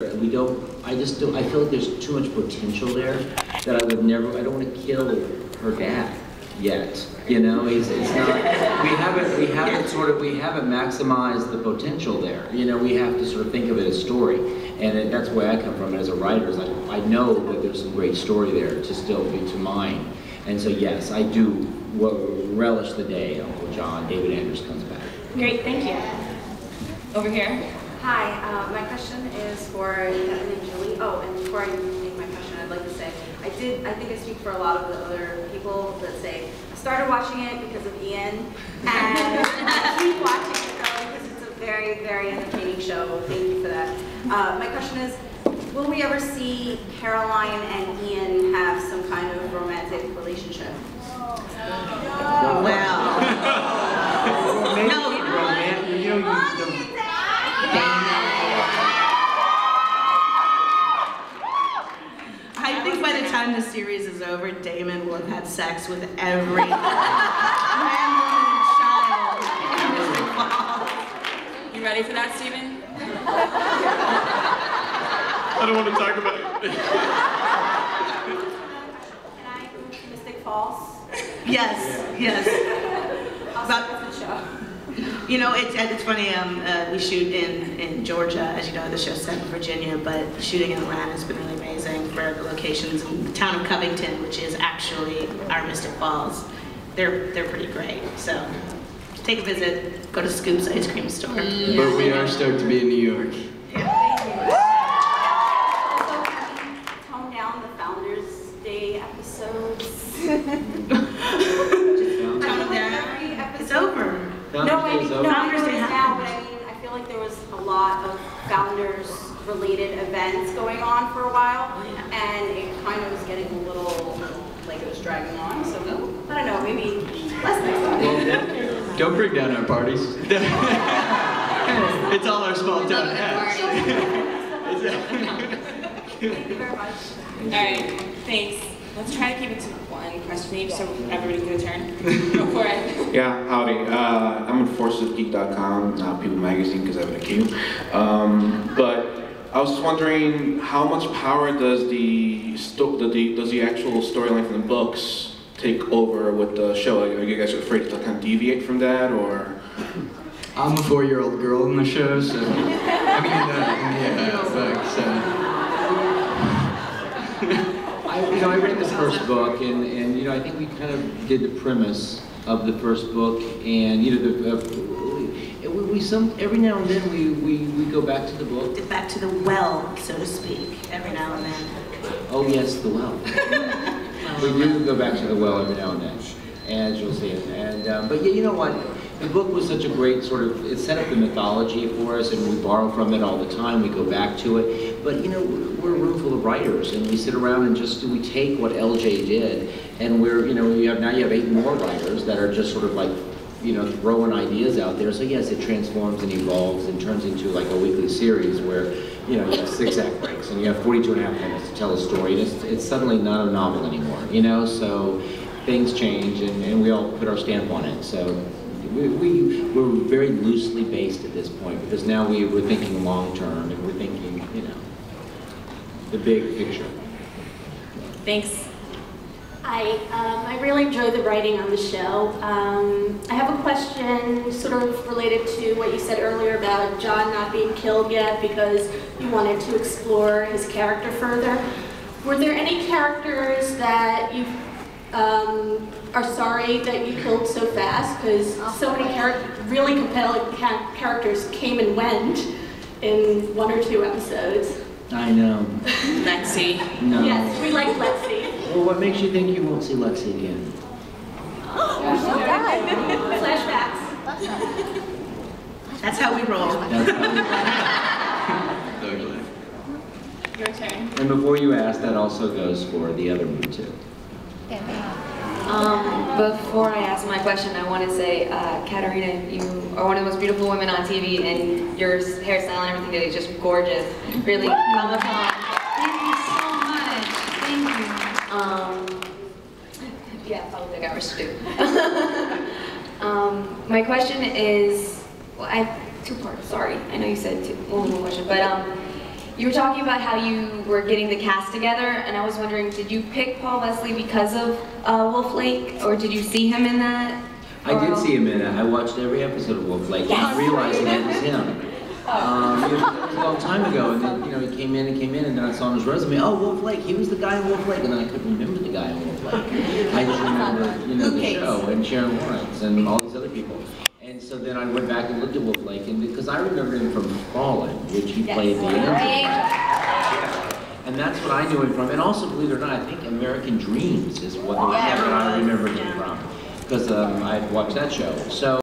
We don't, I just don't, I feel like there's too much potential there that I would never, I don't want to kill her dad yet. You know, it's not, we haven't maximized the potential there. You know, we have to sort of think of it as story. And that's where I come from as a writer, is like, I know that there's some great story there to still be to mine. And so yes, I do relish the day Uncle John, David Anders comes back. Great, thank you. Over here. Hi, my question is for Kevin and Julie. Oh, and before I make my question, I'd like to say, I think I speak for a lot of the other people that say, I started watching it because of Ian, and I keep watching it though, because it's a very, very entertaining show. Thank you for that. My question is, will we ever see Caroline and Ian have some kind of romantic relationship? Well, no, you know what? I think by the time the series is over, Damon will have had sex with every man, woman, and child in Mystic Falls. You ready for that, Steven? I don't want to talk about it. Can I move to Mystic Falls? Yes, yes. About the show. You know, it's funny, we shoot in Georgia, as you know, the show's set in Virginia, but shooting in Atlanta has been really amazing for the locations in the town of Covington, which is actually our Mystic Falls. They're pretty great, so take a visit, go to Scoop's ice cream store. But we are stoked to be in New York. Also, can you tone down the Founders Day episodes? It's over. No, I know it is now, but I mean, I feel like there was a lot of Founders-related events going on for a while, and it kind of was getting a little, like it was dragging on, so I don't know, maybe less next time. Don't bring down our parties. It's all our small town hats. Thank you very much. All right, thanks. Let's try to keep it to one question each so everybody can turn. Go for it. Yeah, howdy. I'm at forcesofgeek.com, not People Magazine because I have an Q. But I was just wondering, how much power does the actual storyline from the books take over with the show? Are you guys afraid to kind of deviate from that, or? I'm a 4-year-old girl in the show, so I mean, I read the first book, and you know, I think we kind of did the premise of the first book, and you know, every now and then we go back to the book. Back to the well, so to speak, every now and then. Oh yes, the well. We do go back to the well every now and then, as you'll see it. And but yeah, you know what? The book was such a great sort of, it set up the mythology for us, and we borrow from it all the time, we go back to it. But you know, we're a room full of writers, and we sit around and we take what LJ did, and now you have 8 more writers that are just sort of like, you know, throwing ideas out there. So yes, it transforms and evolves and turns into like a weekly series where, you know, you have 6 act breaks, and you have 42 and a half minutes to tell a story, and it's suddenly not a novel anymore, you know? So things change, and we all put our stamp on it. So we're very loosely based at this point, because now we're thinking long term, and we're thinking, you know, the big picture. Thanks. I really enjoyed the writing on the show. I have a question sort of related to what you said earlier about John not being killed yet because you wanted to explore his character further. Were there any characters that you are sorry that you killed so fast? Because so many really compelling characters came and went in 1 or 2 episodes. I know. Lexi. No. Yes, we like Lexi. Well, what makes you think you won't see Lexi again? Flashbacks. That's how we roll. That's how we roll. Your turn. And before you ask, that also goes for the other movie too. Before I ask my question, I want to say, Katarina, you are one of the most beautiful women on TV, and your hairstyle and everything today is just gorgeous. Really comic-con. Thank you so much. Thank you. Yeah, probably got hours to do. My question is, well, I have 2 parts. Sorry, I know you said only one question, but you were talking about how you were getting the cast together, and I was wondering, did you pick Paul Wesley because of Wolf Lake, or did you see him in that? I did see him in it. I watched every episode of Wolf Lake, not realizing it was him. It was a long time ago, and then, you know, he came in, and then I saw on his resume, oh, Wolf Lake, he was the guy in Wolf Lake, and then I couldn't remember the guy in Wolf Lake. I just remember, you know, the show, and Sharon Lawrence, and all these other people. And so then I went back and looked at Wolf Lake, and because I remember him from Fallen, which he played the angel. Yeah. And that's what I knew him from. And also, believe it or not, I think American Dreams is what that I remember him from, because I watched that show. So.